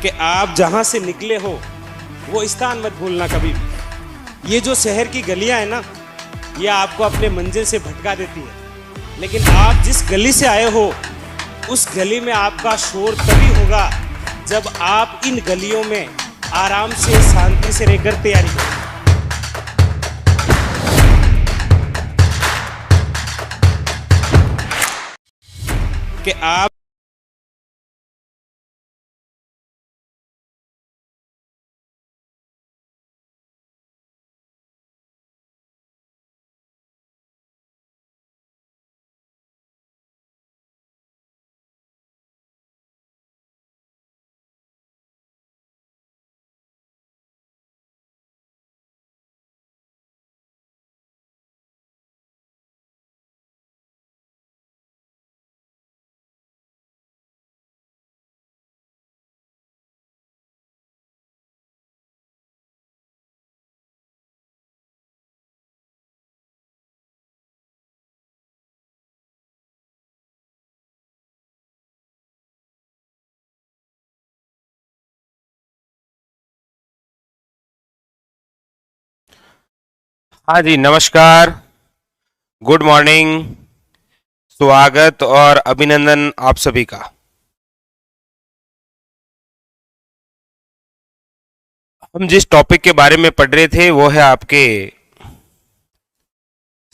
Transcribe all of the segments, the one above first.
कि आप जहां से निकले हो वो स्थान मत भूलना कभी भी। ये जो शहर की गलियां है ना, ये आपको अपने मंजिल से भटका देती है, लेकिन आप जिस गली से आए हो उस गली में आपका शोर तभी होगा जब आप इन गलियों में आराम से शांति से रहकर तैयारी करें। कि आप हाँ जी, नमस्कार, गुड मॉर्निंग, स्वागत और अभिनंदन आप सभी का। हम जिस टॉपिक के बारे में पढ़ रहे थे वो है आपके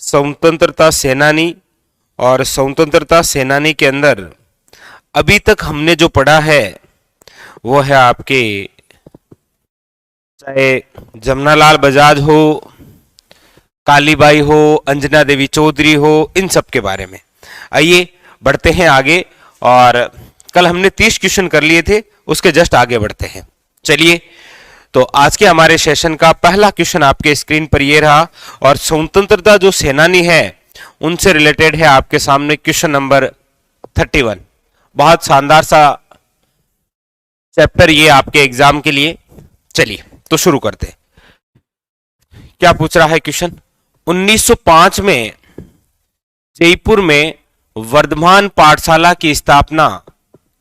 स्वतंत्रता सेनानी। और स्वतंत्रता सेनानी के अंदर अभी तक हमने जो पढ़ा है वो है आपके, चाहे जमनालाल बजाज हो, कालीबाई हो, अंजना देवी चौधरी हो, इन सब के बारे में। आइए बढ़ते हैं आगे। और कल हमने 30 क्वेश्चन कर लिए थे, उसके जस्ट आगे बढ़ते हैं। चलिए, तो आज के हमारे सेशन का पहला क्वेश्चन आपके स्क्रीन पर ये रहा, और स्वतंत्रता जो सेनानी है उनसे रिलेटेड है आपके सामने क्वेश्चन नंबर 31। बहुत शानदार सा चैप्टर ये आपके एग्जाम के लिए। चलिए तो शुरू करते हैं। क्या पूछ रहा है क्वेश्चन? 1905 में जयपुर में वर्धमान पाठशाला की स्थापना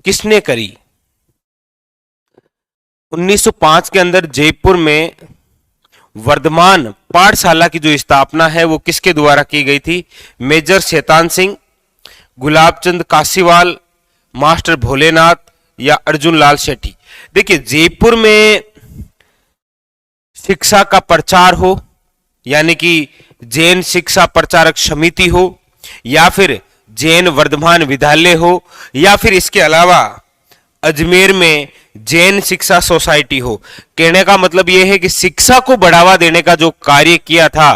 किसने करी? 1905 के अंदर जयपुर में वर्धमान पाठशाला की जो स्थापना है वो किसके द्वारा की गई थी? मेजर शैतान सिंह, गुलाबचंद काशीवाल, मास्टर भोलेनाथ या अर्जुन लाल सेठी। देखिए, जयपुर में शिक्षा का प्रचार हो, यानी कि जैन शिक्षा प्रचारक समिति हो, या फिर जैन वर्धमान विद्यालय हो, या फिर इसके अलावा अजमेर में जैन शिक्षा सोसाइटी हो। कहने का मतलब यह है कि शिक्षा को बढ़ावा देने का जो कार्य किया था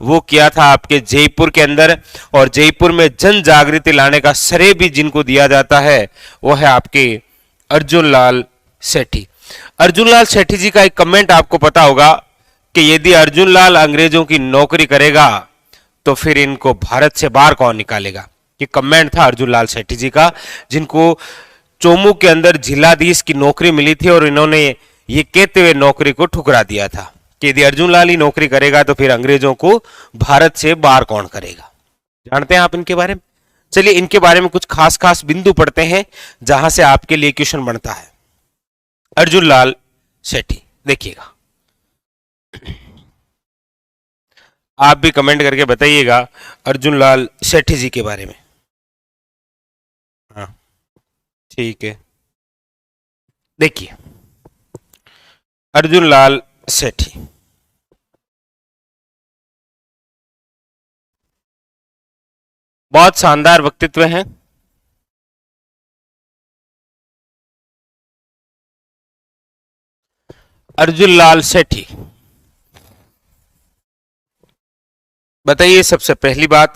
वो किया था आपके जयपुर के अंदर। और जयपुर में जन जागृति लाने का श्रेय भी जिनको दिया जाता है वो है आपके अर्जुन लाल सेठी। अर्जुन लाल सेठी जी का एक कमेंट आपको पता होगा कि यदि अर्जुन लाल अंग्रेजों की नौकरी करेगा तो फिर इनको भारत से बाहर कौन निकालेगा। ये कमेंट था अर्जुन लाल सेठी जी का, जिनको चोमू के अंदर जिलाधीश की नौकरी मिली थी, और इन्होंने ये कहते हुए नौकरी को ठुकरा दिया था कि यदि अर्जुन लाल ही नौकरी करेगा तो फिर अंग्रेजों को भारत से बाहर कौन करेगा। जानते हैं आप इनके बारे में? चलिए, इनके बारे में कुछ खास खास बिंदु पढ़ते हैं जहां से आपके लिए क्वेश्चन बनता है। अर्जुन लाल सेठी, देखिएगा, आप भी कमेंट करके बताइएगा अर्जुन लाल सेठी जी के बारे में। हाँ, ठीक है। देखिए, अर्जुन लाल सेठी बहुत शानदार व्यक्तित्व हैं। अर्जुन लाल सेठी, बताइए सबसे पहली बात,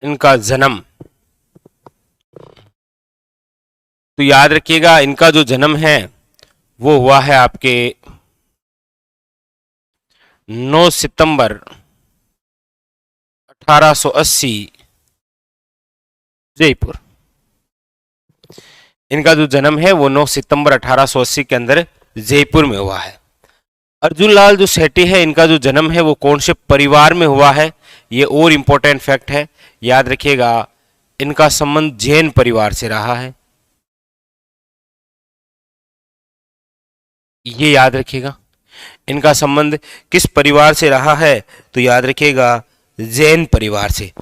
इनका जन्म। तो याद रखिएगा, इनका जो जन्म है वो हुआ है आपके 9 सितंबर 1880 जयपुर। इनका जो जन्म है वो 9 सितंबर 1880 के अंदर जयपुर में हुआ है। अर्जुन लाल जो सेठी है, इनका जो जन्म है वो कौन से परिवार में हुआ है, ये और इंपॉर्टेंट फैक्ट है। याद रखिएगा इनका संबंध जैन परिवार से रहा है। ये याद रखिएगा इनका संबंध किस परिवार से रहा है, तो याद रखिएगा जैन परिवार से।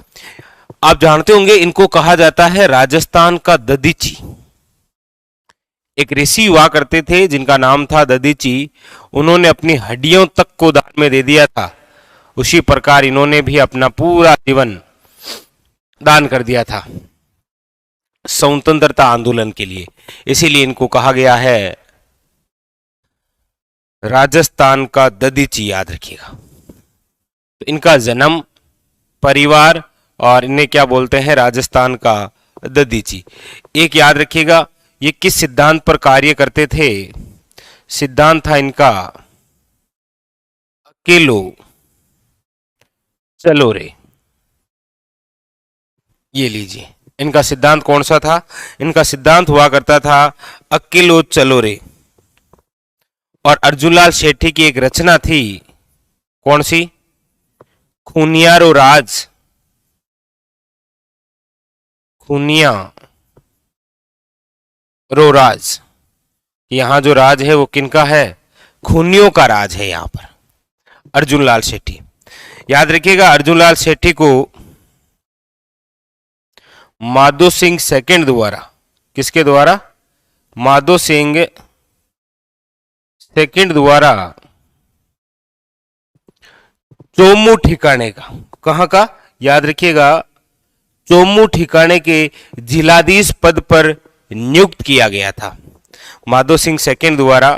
आप जानते होंगे इनको कहा जाता है राजस्थान का दधीची। एक ऋषि हुआ करते थे जिनका नाम था दधीची, उन्होंने अपनी हड्डियों तक को दान में दे दिया था। उसी प्रकार इन्होंने भी अपना पूरा जीवन दान कर दिया था स्वतंत्रता आंदोलन के लिए, इसीलिए इनको कहा गया है राजस्थान का दधीची। याद रखिएगा तो इनका जन्म, परिवार और इन्हें क्या बोलते हैं, राजस्थान का दधीची। एक याद रखिएगा ये किस सिद्धांत पर कार्य करते थे, सिद्धांत था इनका अकेलो चलो रे। ये लीजिए इनका सिद्धांत कौन सा था, इनका सिद्धांत हुआ करता था अकेलो चलो रे। और अर्जुनलाल शेट्टी की एक रचना थी, कौन सी, खूनियारो राज, खूनिया रो राज। यहां जो राज है वो किनका है, खूनियों का राज है यहां पर, अर्जुनलाल शेट्टी। याद रखिएगा अर्जुनलाल शेट्टी को माधो सिंह सेकंड द्वारा, किसके द्वारा, माधो सिंह सेकंड द्वारा चोमू ठिकाने का, कहां का, याद रखिएगा चोमू ठिकाने के जिलाधीश पद पर नियुक्त किया गया था। माधो सिंह सेकंड द्वारा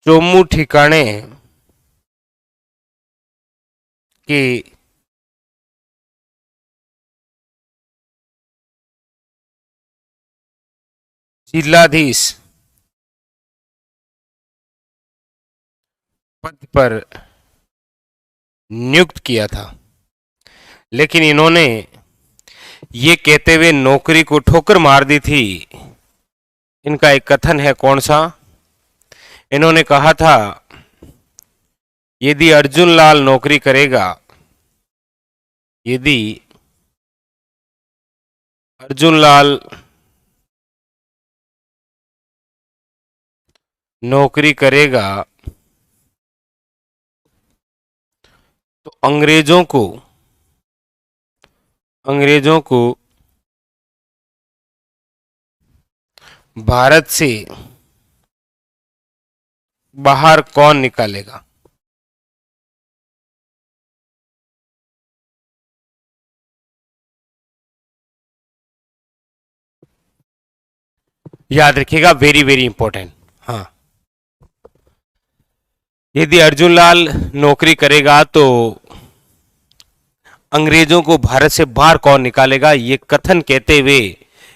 चोमू ठिकाने के जिलाधीश पद पर नियुक्त किया था। लेकिन इन्होंने ये कहते हुए नौकरी को ठोकर मार दी थी। इनका एक कथन है, कौन सा, इन्होंने कहा था यदि अर्जुनलाल नौकरी करेगा, यदि अर्जुनलाल नौकरी करेगा तो अंग्रेजों को भारत से बाहर कौन निकालेगा। याद रखिएगा, वेरी वेरी इंपॉर्टेंट। हाँ, यदि अर्जुनलाल नौकरी करेगा तो अंग्रेजों को भारत से बाहर कौन निकालेगा, ये कथन कहते हुए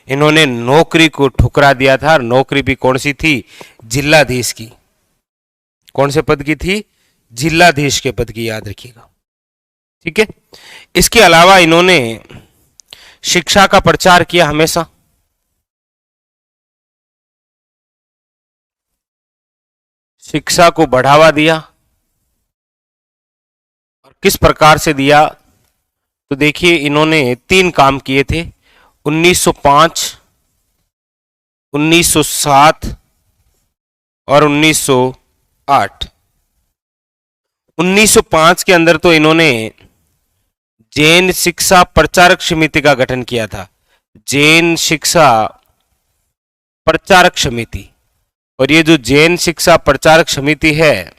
इन्होंने नौकरी को ठुकरा दिया था। नौकरी भी कौन सी थी, जिलाधीश की। कौन से पद की थी, जिलाधीश के पद की, याद रखिएगा, ठीक है। इसके अलावा इन्होंने शिक्षा का प्रचार किया हमेशा। शिक्षा को बढ़ावा दिया, और किस प्रकार से दिया, तो देखिए इन्होंने 3 काम किए थे, 1905, 1907 और 1908। 1905 के अंदर तो इन्होंने जैन शिक्षा प्रचारक समिति का गठन किया था, जैन शिक्षा प्रचारक समिति। और ये जो जैन शिक्षा प्रचारक समिति है,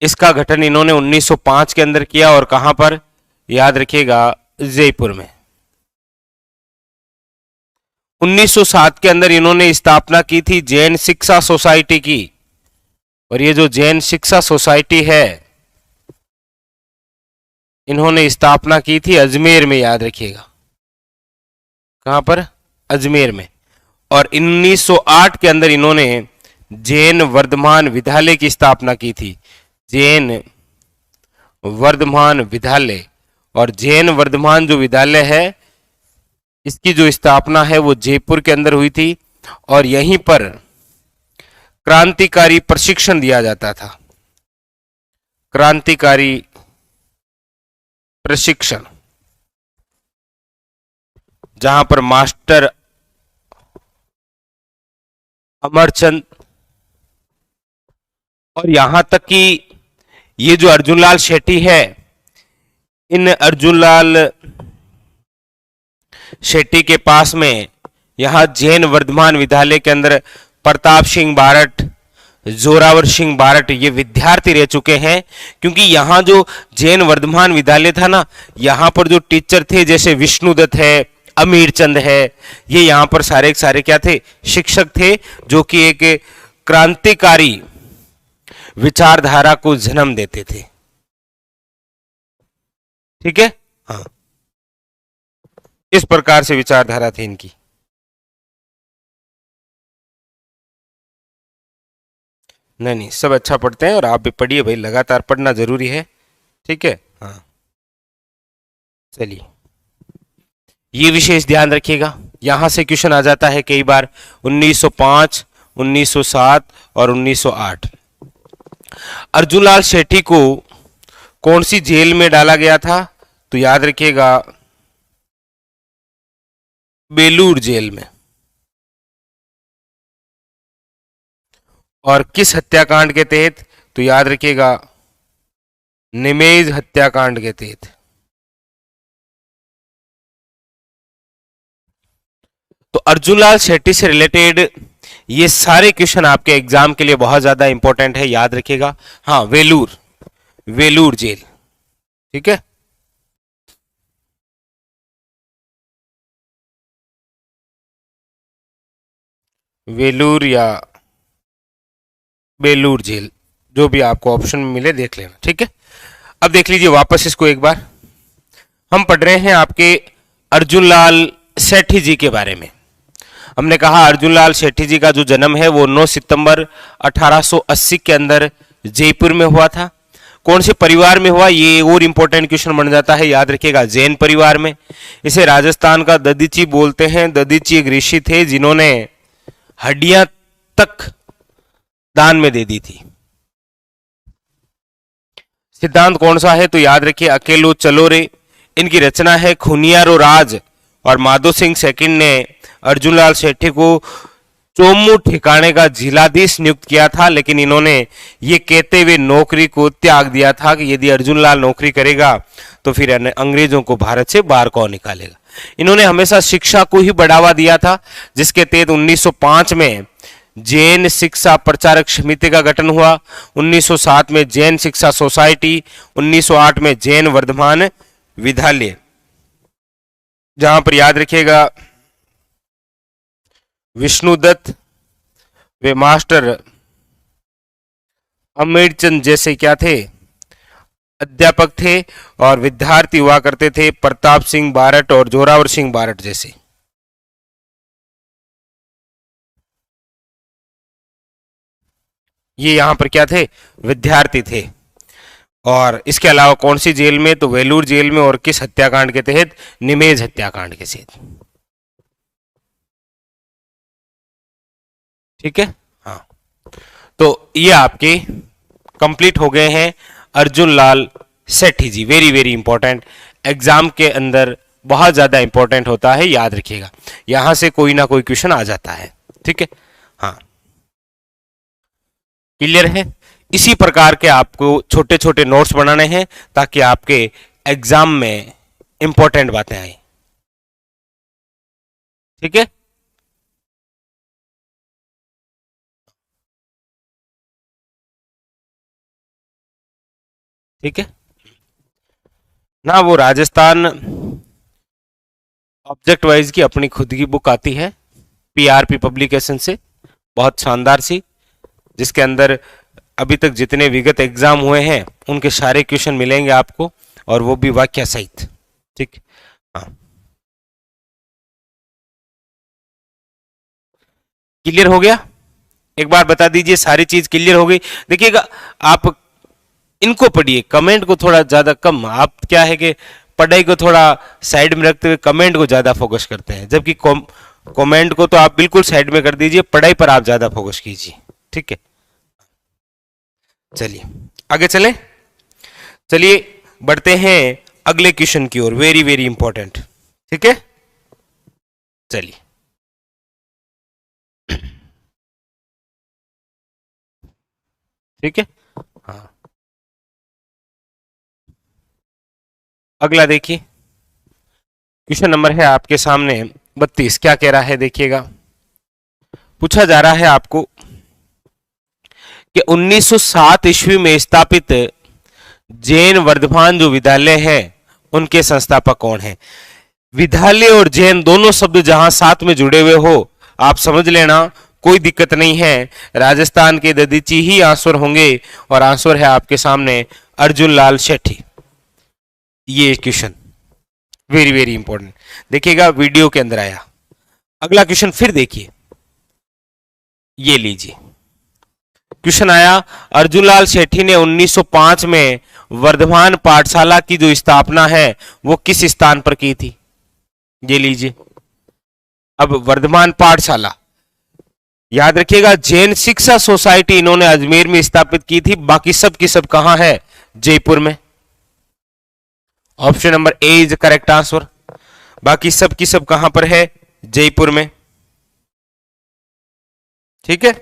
इसका गठन इन्होंने 1905 के अंदर किया, और कहां पर, याद रखिएगा जयपुर में। 1907 के अंदर इन्होंने स्थापना की थी जैन शिक्षा सोसाइटी की, और ये जो जैन शिक्षा सोसाइटी है इन्होंने स्थापना की थी अजमेर में, याद रखिएगा, कहां पर, अजमेर में। और 1908 के अंदर इन्होंने जैन वर्धमान विद्यालय की स्थापना की थी, जैन वर्धमान विद्यालय। और जैन वर्धमान जो विद्यालय है इसकी जो स्थापना है वो जयपुर के अंदर हुई थी, और यहीं पर क्रांतिकारी प्रशिक्षण दिया जाता था। क्रांतिकारी प्रशिक्षण, जहां पर मास्टर अमरचंद और यहां तक कि ये जो अर्जुनलाल शेट्टी है, इन अर्जुनलाल शेट्टी के पास में यहां जैन वर्धमान विद्यालय के अंदर प्रताप सिंह बारट, जोरावर सिंह बारट ये विद्यार्थी रह चुके हैं। क्योंकि यहां जो जैन वर्धमान विद्यालय था ना, यहां पर जो टीचर थे जैसे विष्णुदत्त है, अमीर चंद है, ये यहां पर सारे सारे क्या थे, शिक्षक थे, जो कि एक क्रांतिकारी विचारधारा को जन्म देते थे। ठीक है, हाँ, इस प्रकार से विचारधारा थी इनकी। नहीं, सब अच्छा पढ़ते हैं और आप भी पढ़िए भाई, लगातार पढ़ना जरूरी है। ठीक है, हाँ, चलिए ये विशेष ध्यान रखिएगा, यहां से क्वेश्चन आ जाता है कई बार। 1905, 1907 और 1908। अर्जुनलाल शेट्टी को कौन सी जेल में डाला गया था? तो याद रखिएगा, बेलूर जेल में। और किस हत्याकांड के तहत? तो याद रखिएगा, निमेज हत्याकांड के तहत। तो अर्जुनलाल शेट्टी से रिलेटेड ये सारे क्वेश्चन आपके एग्जाम के लिए बहुत ज्यादा इंपॉर्टेंट है, याद रखिएगा। हाँ, वेलूर जेल। ठीक है, वेलूर या बेलूर जेल, जो भी आपको ऑप्शन में मिले देख लेना। ठीक है, अब देख लीजिए वापस इसको एक बार। हम पढ़ रहे हैं आपके अर्जुनलाल शेट्टी जी के बारे में। हमने कहा अर्जुनलाल शेट्टी जी का जो जन्म है वो 9 सितंबर 1880 के अंदर जयपुर में हुआ था। कौन से परिवार में हुआ, ये और इंपॉर्टेंट क्वेश्चन बन जाता है, याद रखिएगा, जैन परिवार में। इसे राजस्थान का ददीची बोलते हैं। ददीची एक ऋषि थे जिन्होंने हड्डियां तक दान में दे दी थी। सिद्धांत कौन सा है? तो याद रखिए, अकेलो चलो रे। इनकी रचना है खुनियारो राज। और माधो सिंह सेकंड ने अर्जुनलाल शेट्टी को चोमू ठिकाने का जिलाधीश नियुक्त किया था, लेकिन इन्होंने ये कहते हुए नौकरी को त्याग दिया था कि यदि अर्जुनलाल नौकरी करेगा तो फिर अंग्रेजों को भारत से बाहर कौन निकालेगा। इन्होंने हमेशा शिक्षा को ही बढ़ावा दिया था, जिसके तहत 1905 में जैन शिक्षा प्रचारक समिति का गठन हुआ, 1907 में जैन शिक्षा सोसाइटी, 1908 में जैन वर्धमान विद्यालय, जहां पर याद रखिएगा विष्णुदत्त वे मास्टर अमीरचंद जैसे क्या थे, अध्यापक थे, और विद्यार्थी हुआ करते थे प्रताप सिंह बारट और जोरावर सिंह बारट जैसे। ये यहां पर क्या थे, विद्यार्थी थे। और इसके अलावा कौन सी जेल में? तो वेलूर जेल में। और किस हत्याकांड के तहत? निमेज हत्याकांड के तहत। ठीक है, हाँ, तो ये आपके कंप्लीट हो गए हैं अर्जुनलाल शेट्टी जी। वेरी वेरी इंपॉर्टेंट, एग्जाम के अंदर बहुत ज्यादा इंपॉर्टेंट होता है, याद रखिएगा, यहां से कोई ना कोई क्वेश्चन आ जाता है। ठीक है, हाँ, क्लियर है। इसी प्रकार के आपको छोटे छोटे नोट्स बनाने हैं ताकि आपके एग्जाम में इंपॉर्टेंट बातें आए। ठीक है, ठीक है ना। वो राजस्थान ऑब्जेक्ट वाइज की अपनी खुद की बुक आती है पीआरपी पब्लिकेशन से, बहुत शानदार सी, जिसके अंदर अभी तक जितने विगत एग्जाम हुए हैं उनके सारे क्वेश्चन मिलेंगे आपको, और वो भी वाक्य सहित। ठीक, हाँ, क्लियर हो गया? एक बार बता दीजिए सारी चीज क्लियर हो गई? देखिएगा, आप इनको पढ़िए, कमेंट को थोड़ा ज्यादा कम। आप क्या है कि पढ़ाई को थोड़ा साइड में रखते हुए कमेंट को ज्यादा फोकस करते हैं, जबकि कमेंट को तो आप बिल्कुल साइड में कर दीजिए, पढ़ाई पर आप ज्यादा फोकस कीजिए। ठीक। ठीक है, चलिए आगे चले। चलिए बढ़ते हैं अगले क्वेश्चन की ओर, वेरी वेरी इंपॉर्टेंट। ठीक है, चलिए ठीक है। हाँ, अगला देखिए, क्वेश्चन नंबर है आपके सामने 32। क्या कह रहा है देखिएगा। पूछा जा रहा है आपको कि 1907 ईस्वी में स्थापित जैन वर्धमान जो विद्यालय है उनके संस्थापक कौन है। विद्यालय और जैन दोनों शब्द जहां साथ में जुड़े हुए हो आप समझ लेना, कोई दिक्कत नहीं है। राजस्थान के ददीची ही आंसर होंगे और आंसर है आपके सामने अर्जुन लाल शेट्टी। ये क्वेश्चन वेरी वेरी इंपॉर्टेंट, देखिएगा वीडियो के अंदर आया। अगला क्वेश्चन फिर देखिए, ये लीजिए क्वेश्चन आया, अर्जुनलाल शेट्टी ने 1905 में वर्धमान पाठशाला की जो स्थापना है वो किस स्थान पर की थी। ये लीजिए, अब वर्धमान पाठशाला याद रखिएगा, जैन शिक्षा सोसाइटी इन्होंने अजमेर में स्थापित की थी, बाकी सब की सब कहां है, जयपुर में। Option number A is correct answer, बाकी सब की सब कहां पर है, जयपुर में। ठीक है,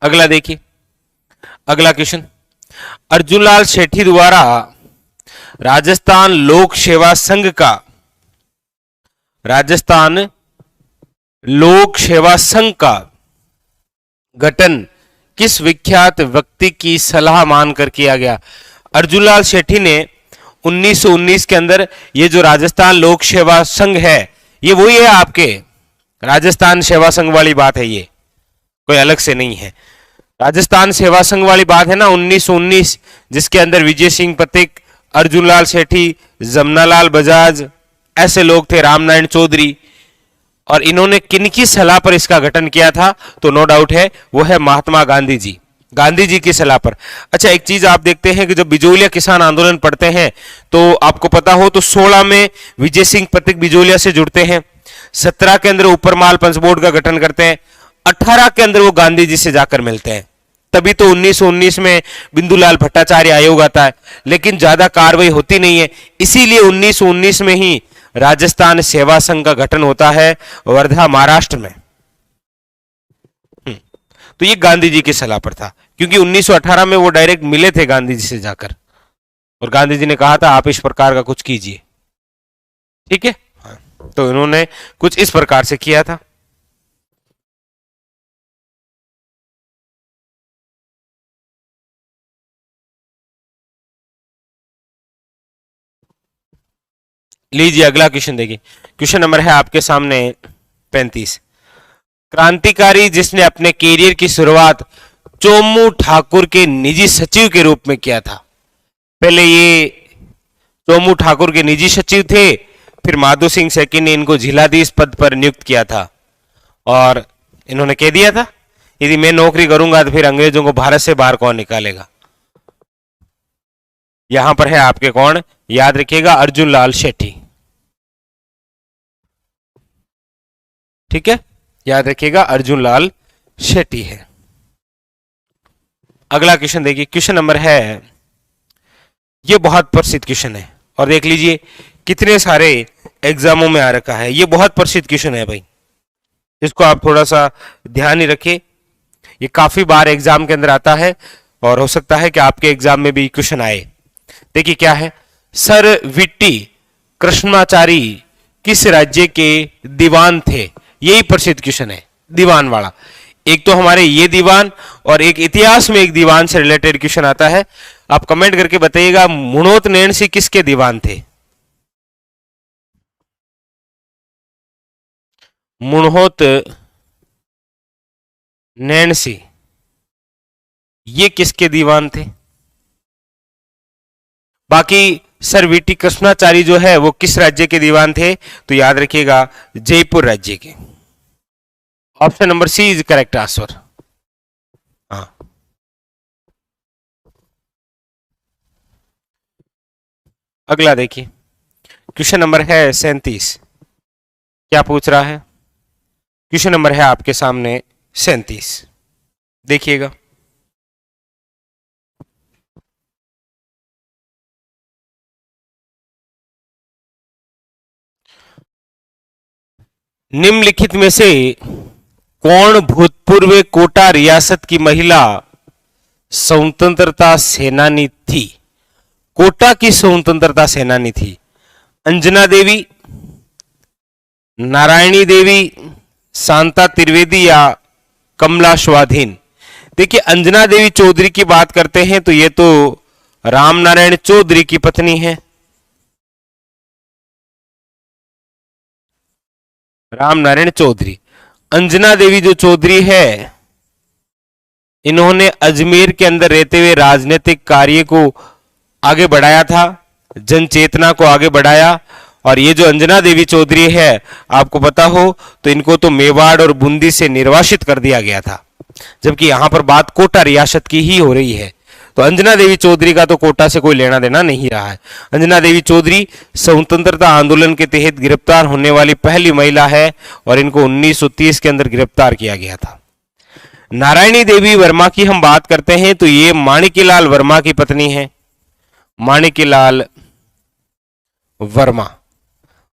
अगला देखिए, अगला क्वेश्चन, अर्जुनलाल शेट्टी द्वारा राजस्थान लोक सेवा संघ का, राजस्थान लोक सेवा संघ का गठन किस विख्यात व्यक्ति की सलाह मानकर किया गया। अर्जुनलाल शेट्टी ने 1919 के अंदर ये जो राजस्थान लोक सेवा संघ है ये वही है आपके राजस्थान सेवा संघ वाली बात है, ये कोई अलग से नहीं है। राजस्थान सेवा संघ वाली बात है ना 1919, जिसके अंदर विजय सिंह पथिक, अर्जुनलाल शेट्टी, जमनालाल बजाज ऐसे लोग थे, रामनारायण चौधरी, और इन्होंने किनकी सलाह पर इसका गठन किया था, तो नो डाउट है वो है महात्मा गांधी जी, गांधी जी की सलाह पर। अच्छा एक चीज आप देखते हैं कि जब बिजोलिया किसान आंदोलन पढ़ते हैं तो आपको पता हो तो 16 में विजय सिंह पथिक बिजोलिया से जुड़ते हैं, 17 के अंदर ऊपरमाल पंच बोर्ड का गठन करते हैं, 18 के अंदर वो गांधी जी से जाकर मिलते हैं, तभी तो 1919 में बिंदुलाल भट्टाचार्य आयोग आता है, लेकिन ज्यादा कार्रवाई होती नहीं है, इसीलिए 1919 में ही राजस्थान सेवा संघ का गठन होता है वर्धा महाराष्ट्र में। तो ये गांधी जी की सलाह पर था, क्योंकि 1918 में वो डायरेक्ट मिले थे गांधी जी से जाकर और गांधी जी ने कहा था आप इस प्रकार का कुछ कीजिए। ठीक है, तो इन्होंने कुछ इस प्रकार से किया था। लीजिए अगला क्वेश्चन देखिए, क्वेश्चन नंबर है आपके सामने 35। क्रांतिकारी जिसने अपने कैरियर की शुरुआत चोमू ठाकुर के निजी सचिव के रूप में किया था। पहले ये चोमू ठाकुर के निजी सचिव थे, फिर माधो सिंह सेकंड ने इनको जिलाधीश पद पर नियुक्त किया था और इन्होंने कह दिया था यदि मैं नौकरी करूंगा तो फिर अंग्रेजों को भारत से बाहर कौन निकालेगा। यहां पर है आपके कौन, याद रखिएगा अर्जुन लाल शेट्टी। ठीक है, याद रखिएगा अर्जुन लाल शेट्टी है। अगला क्वेश्चन देखिए, क्वेश्चन नंबर है, ये बहुत प्रसिद्ध क्वेश्चन है और देख लीजिए कितने सारे एग्जामों में आ रखा है, ये बहुत प्रसिद्ध क्वेश्चन है भाई, इसको आप थोड़ा सा ध्यान ही रखिए, ये काफी बार एग्जाम के अंदर आता है और हो सकता है कि आपके एग्जाम में भी क्वेश्चन आए। देखिए क्या है, सर विट्टी कृष्णाचारी किस राज्य के दीवान थे। यही प्रसिद्ध क्वेश्चन है दीवान वाला, एक तो हमारे ये दीवान और एक इतिहास में एक दीवान से रिलेटेड क्वेश्चन आता है। आप कमेंट करके बताइएगा मुणोत नैणसी किसके दीवान थे। मुणोत नैणसी ये किसके दीवान थे। बाकी सर वीटी कृष्णाचारी जो है वो किस राज्य के दीवान थे, तो याद रखिएगा जयपुर राज्य के। Option number C is correct answer. हाँ, अगला देखिए, क्वेश्चन नंबर है 37। क्या पूछ रहा है? क्वेश्चन नंबर है आपके सामने 37, देखिएगा। निम्नलिखित में से कौन भूतपूर्व कोटा रियासत की महिला स्वतंत्रता सेनानी थी? कोटा की स्वतंत्रता सेनानी थी। अंजना देवी, नारायणी देवी, शांता त्रिवेदी या कमला स्वाधीन? देखिए, अंजना देवी चौधरी की बात करते हैं तो ये तो राम नारायण चौधरी की पत्नी है। राम नारायण चौधरी। अंजना देवी जो चौधरी है, इन्होंने अजमेर के अंदर रहते हुए राजनीतिक कार्य को आगे बढ़ाया था, जन चेतना को आगे बढ़ाया। और ये जो अंजना देवी चौधरी है, आपको पता हो तो इनको तो मेवाड़ और बूंदी से निर्वासित कर दिया गया था, जबकि यहां पर बात कोटा रियासत की ही हो रही है। तो अंजना देवी चौधरी का तो कोटा से कोई लेना देना नहीं रहा है। अंजना देवी चौधरी स्वतंत्रता आंदोलन के तहत गिरफ्तार होने वाली पहली महिला है और इनको 1930 के अंदर गिरफ्तार किया गया था। नारायणी देवी वर्मा की हम बात करते हैं तो ये माणिक्यलाल वर्मा की पत्नी है, माणिक्यलाल वर्मा।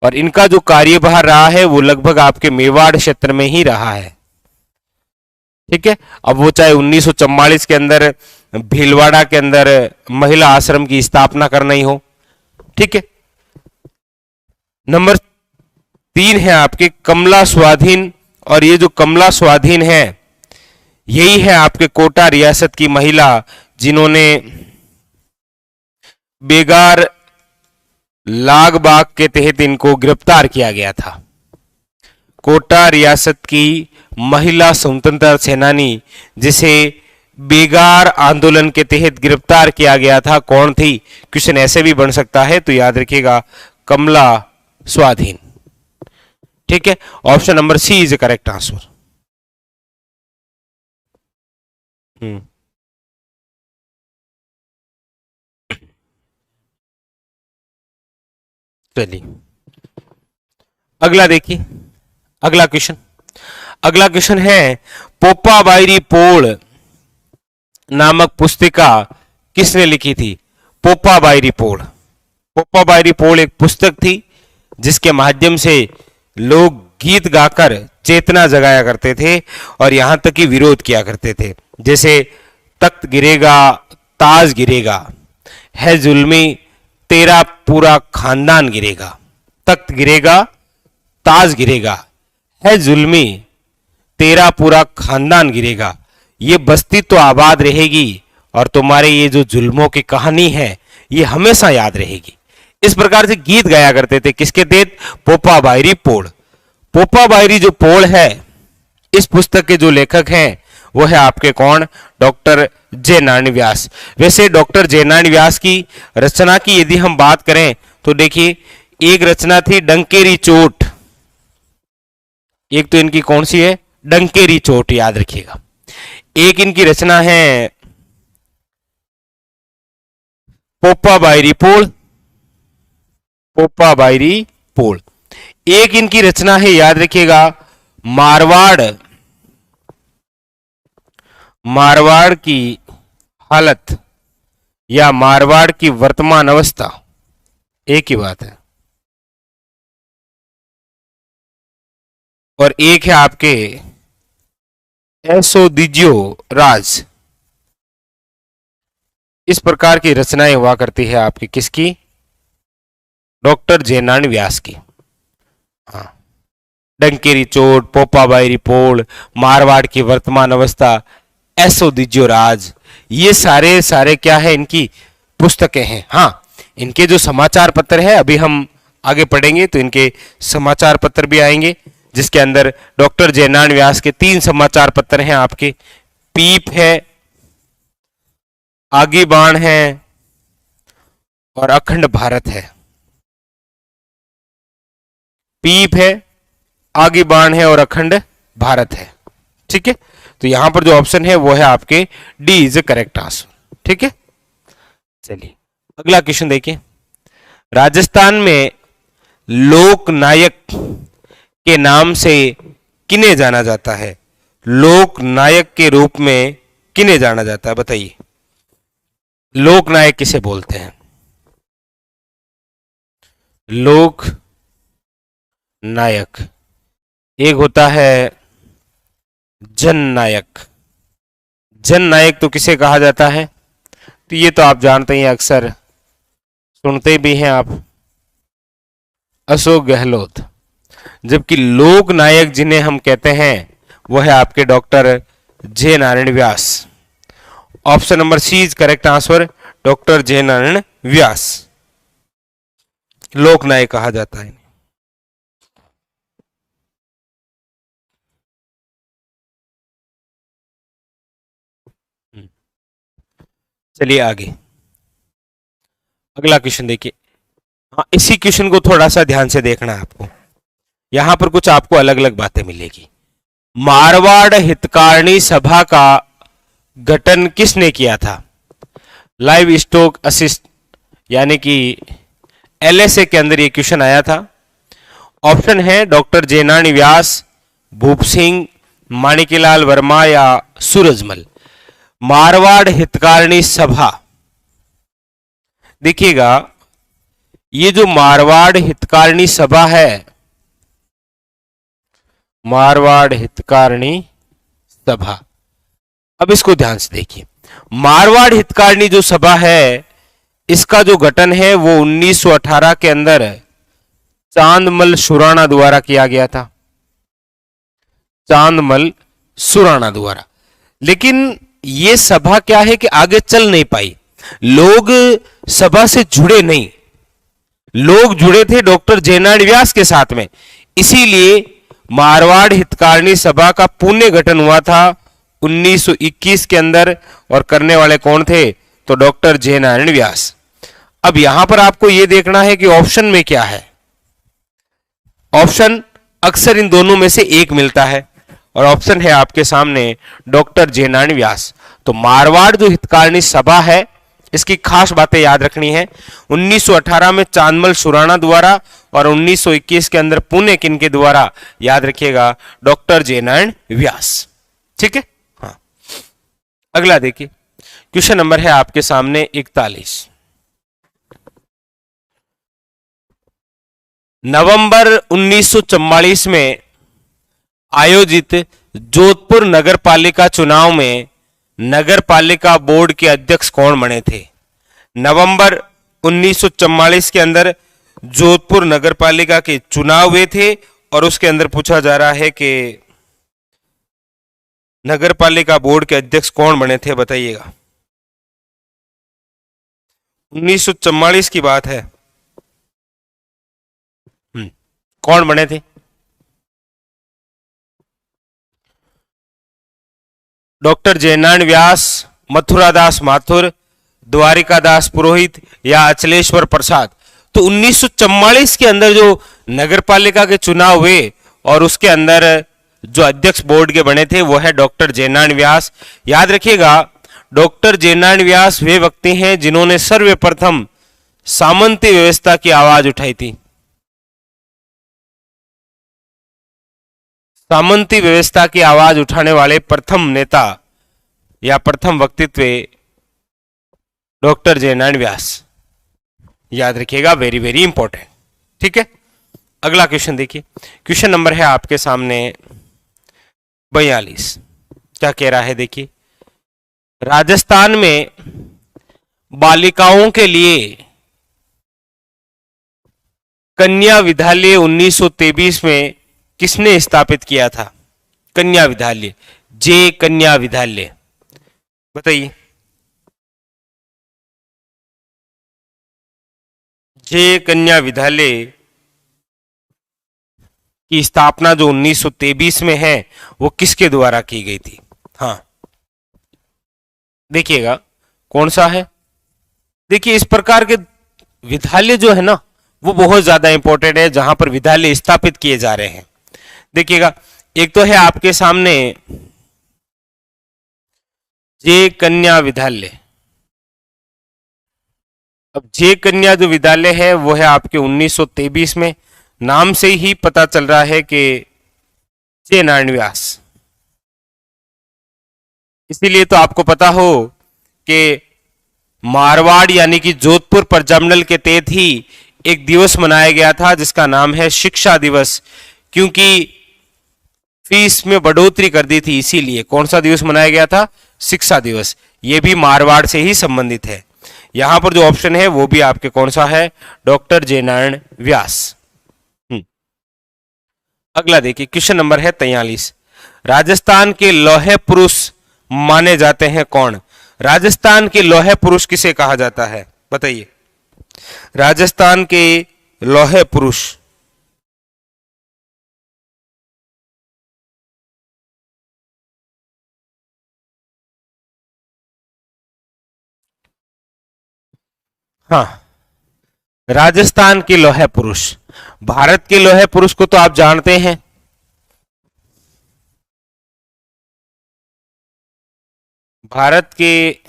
और इनका जो कार्यभार रहा है वो लगभग आपके मेवाड़ क्षेत्र में ही रहा है। ठीक है, अब वो चाहे 1944 के अंदर भीलवाड़ा के अंदर महिला आश्रम की स्थापना करना ही हो। ठीक है, नंबर 3 है आपके कमला स्वाधीन। और ये जो कमला स्वाधीन है, यही है आपके कोटा रियासत की महिला जिन्होंने बेगार लाग बाग के तहत इनको गिरफ्तार किया गया था। कोटा रियासत की महिला स्वतंत्रता सेनानी जिसे बेगार आंदोलन के तहत गिरफ्तार किया गया था, कौन थी? क्वेश्चन ऐसे भी बन सकता है, तो याद रखिएगा कमला स्वाधीन। ठीक है, option number C is correct answer. चलिए अगला देखिए, अगला क्वेश्चन है पोपा बायरी पोल नामक पुस्तिका किसने लिखी थी? पोपा बायरी पोल। पोपा बायरी पोल एक पुस्तक थी जिसके माध्यम से लोग गीत गाकर चेतना जगाया करते थे और यहां तक कि विरोध किया करते थे, जैसे तख्त गिरेगा ताज गिरेगा, है जुल्मी तेरा पूरा खानदान गिरेगा। तख्त गिरेगा ताज गिरेगा, है जुल्मी तेरा पूरा खानदान गिरेगा। ये बस्ती तो आबाद रहेगी और तुम्हारे ये जो जुल्मों की कहानी है ये हमेशा याद रहेगी। इस प्रकार से गीत गाया करते थे, किसके तहत? पोपा बायरी पोल। पोपा बायरी जो पोल है, इस पुस्तक के जो लेखक हैं वो है आपके कौन? डॉक्टर जय नारायण व्यास। वैसे डॉक्टर जय नारायण व्यास की रचना की यदि हम बात करें तो देखिए, एक रचना थी डंकेरी चोट। एक तो इनकी कौन सी है? डंकेरी चोट, याद रखिएगा। एक इनकी रचना है पोपा बायरी पोल, पोपा बायरी पोल। एक इनकी रचना है, याद रखिएगा, मारवाड़ की हालत या मारवाड़ की वर्तमान अवस्था, एक ही बात है। और एक है आपके एसो दीजियो राज। इस प्रकार की रचनाएं हुआ करती है आपकी, किसकी? डॉक्टर जय नारायण व्यास की। हाँ, डंकेरी चोट, पोपा बायरी पोल, मारवाड़ की वर्तमान अवस्था, एसो दीजियो राज, ये सारे क्या है? इनकी पुस्तकें हैं। हाँ, इनके जो समाचार पत्र है, अभी हम आगे पढ़ेंगे तो इनके समाचार पत्र भी आएंगे, जिसके अंदर डॉक्टर जय नारायण व्यास के 3 समाचार पत्र हैं आपके। पीप है, आगे बाण है और अखंड भारत है। पीप है, आगे बाण है और अखंड भारत है। ठीक है, तो यहां पर जो ऑप्शन है वो है आपके डी इज करेक्ट आंसर। ठीक है, चलिए अगला क्वेश्चन देखिए। राजस्थान में लोकनायक के नाम से किन्हें जाना जाता है? लोकनायक के रूप में किन्हें जाना जाता है? बताइए, लोकनायक किसे बोलते हैं? लोक नायक। एक होता है जननायक। जननायक तो किसे कहा जाता है? तो ये तो आप जानते ही हैं, अक्सर सुनते भी हैं आप, अशोक गहलोत। जबकि लोकनायक जिन्हें हम कहते हैं वो है आपके doctor J Narayan Vyas. Option number C is correct answer, doctor J Narayan Vyas Loknayak कहा जाता है। चलिए आगे, अगला क्वेश्चन देखिए। हाँ, इसी क्वेश्चन को थोड़ा सा ध्यान से देखना है आपको, यहां पर कुछ आपको अलग अलग बातें मिलेगी। मारवाड़ हितकारिणी सभा का गठन किसने किया था? लाइव स्टॉक असिस्ट यानी कि एलएसए के अंदर ये क्वेश्चन आया था। ऑप्शन है डॉक्टर जेनानी व्यास, भूप सिंह, माणिकलाल वर्मा या सूरजमल। मारवाड़ हितकारिणी सभा, देखिएगा ये जो मारवाड़ हितकारिणी सभा है, मारवाड़ हितकारिणी सभा, अब इसको ध्यान से देखिए। मारवाड़ हितकारिणी जो सभा है, इसका जो गठन है वो 1918 के अंदर चांदमल सुराणा द्वारा किया गया था, चांदमल सुराणा द्वारा। लेकिन ये सभा क्या है कि आगे चल नहीं पाई, लोग सभा से जुड़े नहीं, लोग जुड़े थे डॉक्टर जेनानी व्यास के साथ में, इसीलिए मारवाड़ हितकारिणी सभा का पुण्य गठन हुआ था 1921 के अंदर। और करने वाले कौन थे? तो डॉक्टर जे नारायण व्यास। अब यहां पर आपको यह देखना है कि ऑप्शन में क्या है। ऑप्शन अक्सर इन दोनों में से एक मिलता है, और ऑप्शन है आपके सामने डॉक्टर जे नारायण व्यास। तो मारवाड़ जो हितकारिणी सभा है, इसकी खास बातें याद रखनी है। 1918 में चांदमल सुराणा द्वारा और 1921 के अंदर पुणे किनके द्वारा? याद रखिएगा, डॉक्टर जे नारायण व्यास। ठीक है, हाँ। अगला देखिए, क्वेश्चन नंबर है आपके सामने 41। नवंबर 1944 में आयोजित जोधपुर नगर पालिका चुनाव में नगर पालिका बोर्ड के अध्यक्ष कौन बने थे? नवंबर 1944 के अंदर जोधपुर नगर पालिका के चुनाव हुए थे, और उसके अंदर पूछा जा रहा है कि नगर पालिका बोर्ड के अध्यक्ष कौन बने थे? बताइएगा। 1944 की बात है, कौन बने थे? डॉक्टर जयनारायण व्यास, मथुरादास माथुर, द्वारिकादास पुरोहित या अचलेश्वर प्रसाद। तो 1944 के अंदर जो नगर पालिका के चुनाव हुए और उसके अंदर जो अध्यक्ष बोर्ड के बने थे वो है डॉक्टर जयनारायण व्यास। याद रखिएगा, डॉक्टर जयनारायण व्यास वे व्यक्ति हैं जिन्होंने सर्वप्रथम सामंती व्यवस्था की आवाज उठाई थी। सामंती व्यवस्था की आवाज उठाने वाले प्रथम नेता या प्रथम व्यक्तित्व डॉक्टर जयनारायण व्यास। याद रखिएगा, वेरी वेरी इंपॉर्टेंट। ठीक है, अगला क्वेश्चन देखिए। क्वेश्चन नंबर है आपके सामने 42। क्या कह रहा है देखिए। राजस्थान में बालिकाओं के लिए कन्या विद्यालय 1923 में किसने स्थापित किया था? कन्या विद्यालय, जे कन्या विद्यालय, बताइए। जे कन्या विद्यालय की स्थापना जो 1923 में है वो किसके द्वारा की गई थी? हाँ, देखिएगा कौन सा है। देखिए, इस प्रकार के विद्यालय जो है ना वो बहुत ज्यादा इंपॉर्टेंट है जहां पर विद्यालय स्थापित किए जा रहे हैं। देखिएगा, एक तो है आपके सामने जे कन्या विद्यालय। अब जे कन्या जो विद्यालय है वो है आपके 1923 में। नाम से ही पता चल रहा है कि जय नारायण व्यास। इसीलिए तो आपको पता हो कि मारवाड़ यानी कि जोधपुर प्रजामंडल के तहत ही एक दिवस मनाया गया था जिसका नाम है शिक्षा दिवस, क्योंकि फीस में बढ़ोतरी कर दी थी। इसीलिए कौन सा दिवस मनाया गया था? शिक्षा दिवस। यह भी मारवाड़ से ही संबंधित है। यहां पर जो ऑप्शन है वो भी आपके कौन सा है? डॉक्टर जय नारायण व्यास। अगला देखिए, क्वेश्चन नंबर है 43। राजस्थान के लौह पुरुष माने जाते हैं कौन? राजस्थान के लौह पुरुष किसे कहा जाता है? बताइए। राजस्थान के लौह पुरुष, हाँ, राजस्थान के लौह पुरुष। भारत के लौह पुरुष को तो आप जानते हैं, भारत के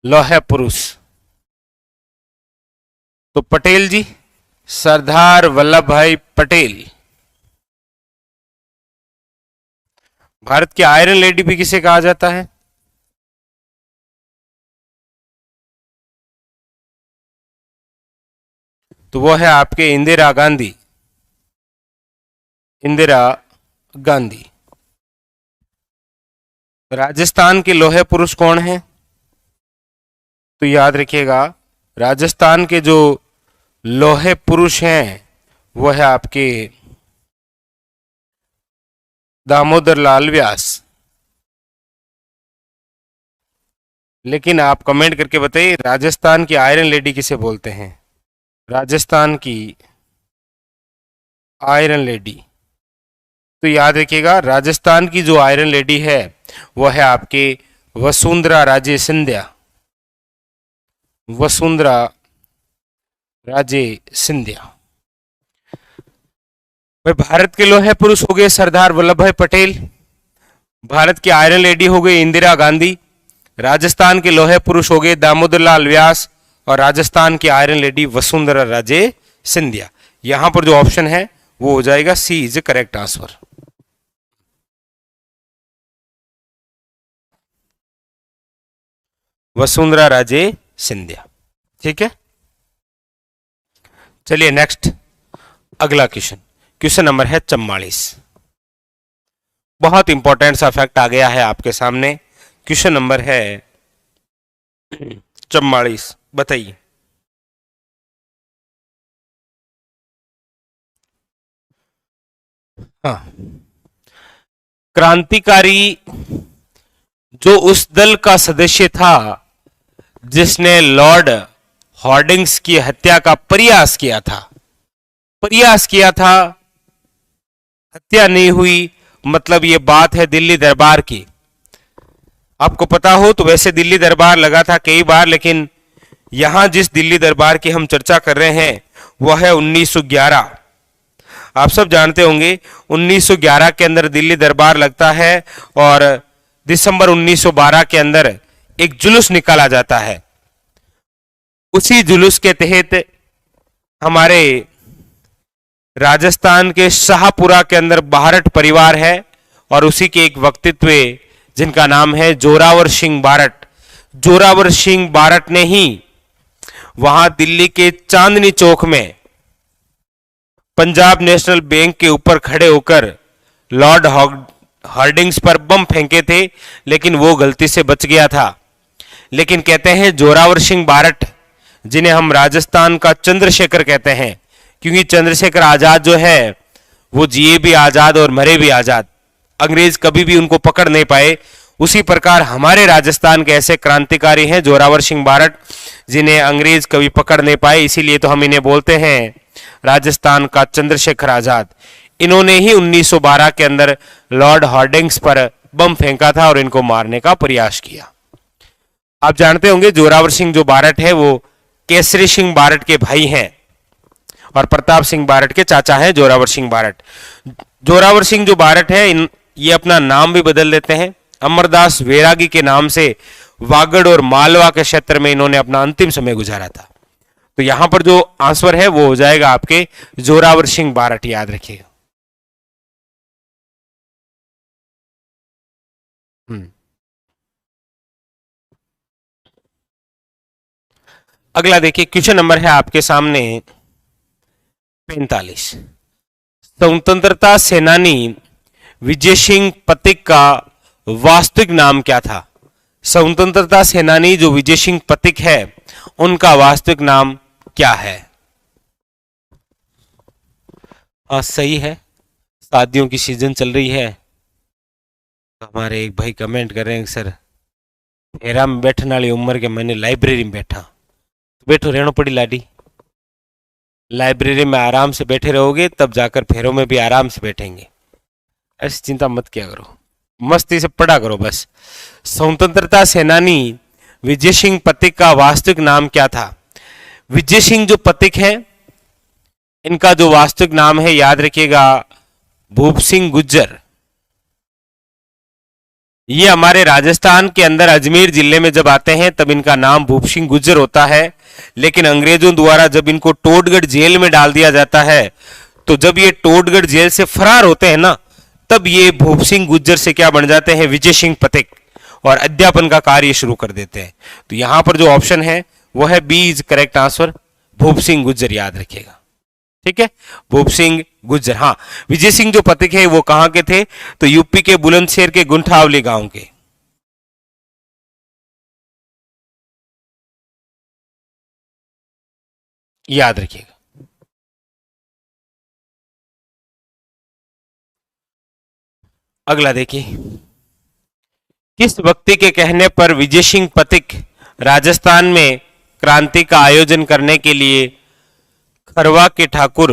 लौह पुरुष तो पटेल जी, सरदार वल्लभ भाई पटेल। भारत की आयरन लेडी भी किसे कहा जाता है? तो वो है आपके इंदिरा गांधी। इंदिरा गांधी। राजस्थान के लौह पुरुष कौन है? तो याद रखिएगा, राजस्थान के जो लौह पुरुष हैं वो है आपके दामोदर लाल व्यास। लेकिन आप कमेंट करके बताइए, राजस्थान की आयरन लेडी किसे बोलते हैं? राजस्थान की आयरन लेडी, तो याद रखिएगा, राजस्थान की जो आयरन लेडी है वो है आपके वसुंधरा राजे सिंधिया। वसुंधरा राजे सिंधिया। भाई, भारत के लौह पुरुष हो गए सरदार वल्लभ भाई पटेल, भारत की आयरन लेडी हो गई इंदिरा गांधी, राजस्थान के लौह पुरुष हो गए दामोदर लाल व्यास, और राजस्थान की आयरन लेडी वसुंधरा राजे सिंधिया। यहां पर जो ऑप्शन है वो हो जाएगा सी is correct answer. Vasundhara Raje Scindia. ठीक है, चलिए नेक्स्ट, अगला क्वेश्चन। क्वेश्चन नंबर है 44। बहुत इंपॉर्टेंट सा फैक्ट आ गया है आपके सामने। क्वेश्चन नंबर है 44। बताइए। हाँ, क्रांतिकारी जो उस दल का सदस्य था जिसने लॉर्ड हॉर्डिंग्स की हत्या का प्रयास किया था, हत्या नहीं हुई, मतलब ये बात है दिल्ली दरबार की। आपको पता हो तो वैसे दिल्ली दरबार लगा था कई बार, लेकिन यहां जिस दिल्ली दरबार की हम चर्चा कर रहे हैं वह है 1911। आप सब जानते होंगे 1911 के अंदर दिल्ली दरबार लगता है और दिसंबर 1912 के अंदर एक जुलूस निकाला जाता है। उसी जुलूस के तहत हमारे राजस्थान के शाहपुरा के अंदर बारठ परिवार है और उसी के एक व्यक्तित्व जिनका नाम है जोरावर सिंह बारठ। जोरावर सिंह बारठ ने ही वहां दिल्ली के चांदनी चौक में पंजाब नेशनल बैंक के ऊपर खड़े होकर लॉर्ड हॉर्डिंग्स पर बम फेंके थे, लेकिन वो गलती से बच गया था। लेकिन कहते हैं जोरावर सिंह बारठ, जिन्हें हम राजस्थान का चंद्रशेखर कहते हैं, क्योंकि चंद्रशेखर आजाद जो है वो जिए भी आजाद और मरे भी आजाद, अंग्रेज कभी भी उनको पकड़ नहीं पाए। उसी प्रकार हमारे राजस्थान के ऐसे क्रांतिकारी हैं जोरावर सिंह बारठ, जिन्हें अंग्रेज कभी पकड़ नहीं पाए, इसीलिए तो हम इन्हें बोलते हैं राजस्थान का चंद्रशेखर आजाद। इन्होंने ही 1912 के अंदर लॉर्ड हॉर्डिंग्स पर बम फेंका था और इनको मारने का प्रयास किया। आप जानते होंगे जोरावर सिंह जो बारठ है वो केसरी सिंह बारठ के भाई हैं और प्रताप सिंह बारठ के चाचा हैं जोरावर सिंह बारठ। जोरावर सिंह जो बारठ है ये अपना नाम भी बदल देते हैं, अमरदास वैरागी के नाम से वागड़ और मालवा के क्षेत्र में इन्होंने अपना अंतिम समय गुजारा था। तो यहां पर जो आंसर है वो हो जाएगा आपके जोरावर सिंह बारट, याद रखिएगा। अगला देखिए, क्वेश्चन नंबर है आपके सामने 45। स्वतंत्रता सेनानी विजय सिंह पथिक का वास्तविक नाम क्या था? स्वतंत्रता सेनानी जो विजय सिंह पथिक है, उनका वास्तविक नाम क्या है? हाँ सही है, शादियों की सीजन चल रही है। हमारे एक भाई कमेंट कर रहे हैं सर फेरा में बैठने वाली उम्र के मैंने लाइब्रेरी में बैठा। तो बैठो, रहना पड़ी लाडी, लाइब्रेरी में आराम से बैठे रहोगे तब जाकर फेरों में भी आराम से बैठेंगे। ऐसी चिंता मत किया करो, मस्ती से पढ़ा करो बस। स्वतंत्रता सेनानी विजय सिंह पथिक का वास्तविक नाम क्या था? विजय सिंह जो पथिक है, इनका जो वास्तविक नाम है, याद रखिएगा, भूप सिंह गुज्जर। ये हमारे राजस्थान के अंदर अजमेर जिले में जब आते हैं तब इनका नाम भूप सिंह गुज्जर होता है, लेकिन अंग्रेजों द्वारा जब इनको टोडगढ़ जेल में डाल दिया जाता है, तो जब ये टोडगढ़ जेल से फरार होते हैं ना, तब ये भूप सिंह गुज्जर से क्या बन जाते हैं? विजय सिंह पथिक, और अध्यापन का कार्य शुरू कर देते हैं। तो यहां पर जो ऑप्शन है वो है बी इज करेक्ट आंसर, भूप सिंह गुज्जर, याद रखिएगा। ठीक है, भूप सिंह गुज्जर। हाँ, विजय सिंह जो पथिक है वो कहां के थे? तो यूपी के बुलंदशहर के गुंठावली गांव के। याद रखिएगा। अगला देखिए, किस व्यक्ति के कहने पर विजय सिंह पथिक राजस्थान में क्रांति का आयोजन करने के लिए खरवा के ठाकुर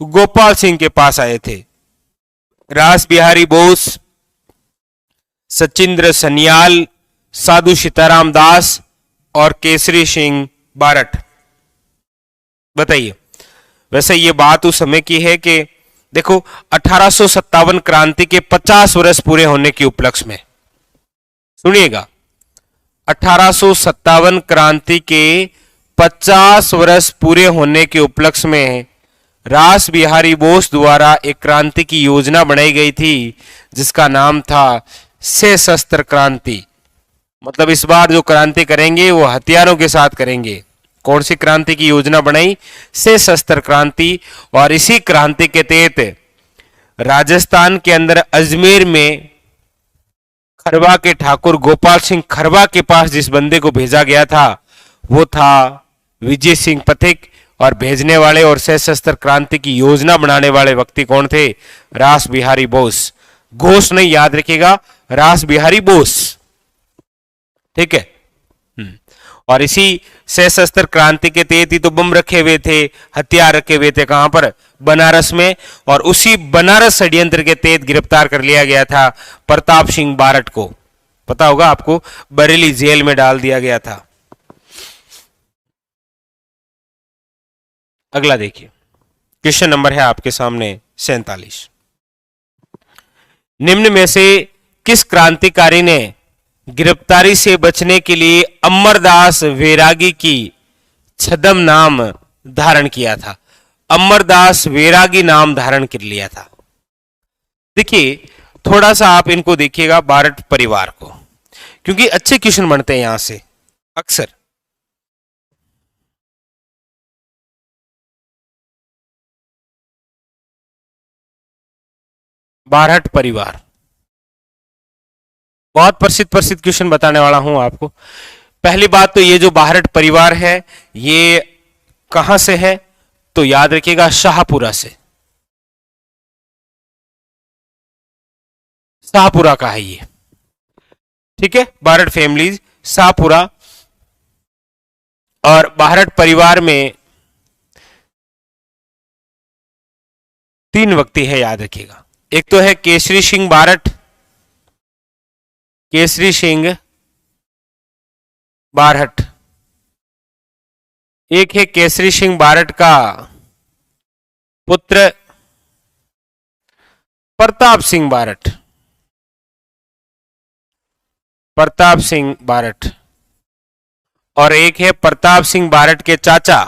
गोपाल सिंह के पास आए थे? रास बिहारी बोस, सचिंद्र सन्याल, साधु सीताराम दास और केसरी सिंह बारट। बताइए। वैसे ये बात उस समय की है कि देखो 1857 क्रांति के 50 वर्ष पूरे होने के उपलक्ष्य में, सुनिएगा, 1857 क्रांति के 50 वर्ष पूरे होने के उपलक्ष्य में रास बिहारी बोस द्वारा एक क्रांति की योजना बनाई गई थी जिसका नाम था सशस्त्र क्रांति। मतलब इस बार जो क्रांति करेंगे वो हथियारों के साथ करेंगे। कौन सी क्रांति की योजना बनाई? सशस्त्र क्रांति। और इसी क्रांति के तहत राजस्थान के अंदर अजमेर में खरवा के ठाकुर गोपाल सिंह खरवा के पास जिस बंदे को भेजा गया था वो था विजय सिंह पथिक, और भेजने वाले और सशस्त्र क्रांति की योजना बनाने वाले व्यक्ति कौन थे? रास बिहारी बोस। घोष नहीं, याद रखिएगा, रास बिहारी बोस। ठीक है। और इसी सशस्त्र क्रांति के तहत ही तो बम रखे हुए थे, हथियार रखे हुए थे, कहां पर? बनारस में। और उसी बनारस षड्यंत्र के तहत गिरफ्तार कर लिया गया था प्रताप सिंह बारट को। पता होगा आपको, बरेली जेल में डाल दिया गया था। अगला देखिए, क्वेश्चन नंबर है आपके सामने 47। निम्न में से किस क्रांतिकारी ने गिरफ्तारी से बचने के लिए अमरदास वैरागी की छद्म नाम धारण किया था? अमरदास वैरागी नाम धारण कर लिया था। देखिए, थोड़ा सा आप इनको देखिएगा, बारट परिवार को, क्योंकि अच्छे क्वेश्चन बनते हैं यहां से अक्सर। बारट परिवार बहुत प्रसिद्ध क्वेश्चन बताने वाला हूं आपको। पहली बात तो ये जो बारट परिवार है ये कहां से है? तो याद रखिएगा, शाहपुरा से। शाहपुरा का है ये। ठीक है, बारट फैमिलीज शाहपुरा। और बारट परिवार में 3 व्यक्ति है, याद रखिएगा। एक तो है केसरी सिंह बारट, केसरी सिंह बारट। एक है केसरी सिंह बारट का पुत्र प्रताप सिंह बारट, प्रताप सिंह बारट। और एक है प्रताप सिंह बारट के चाचा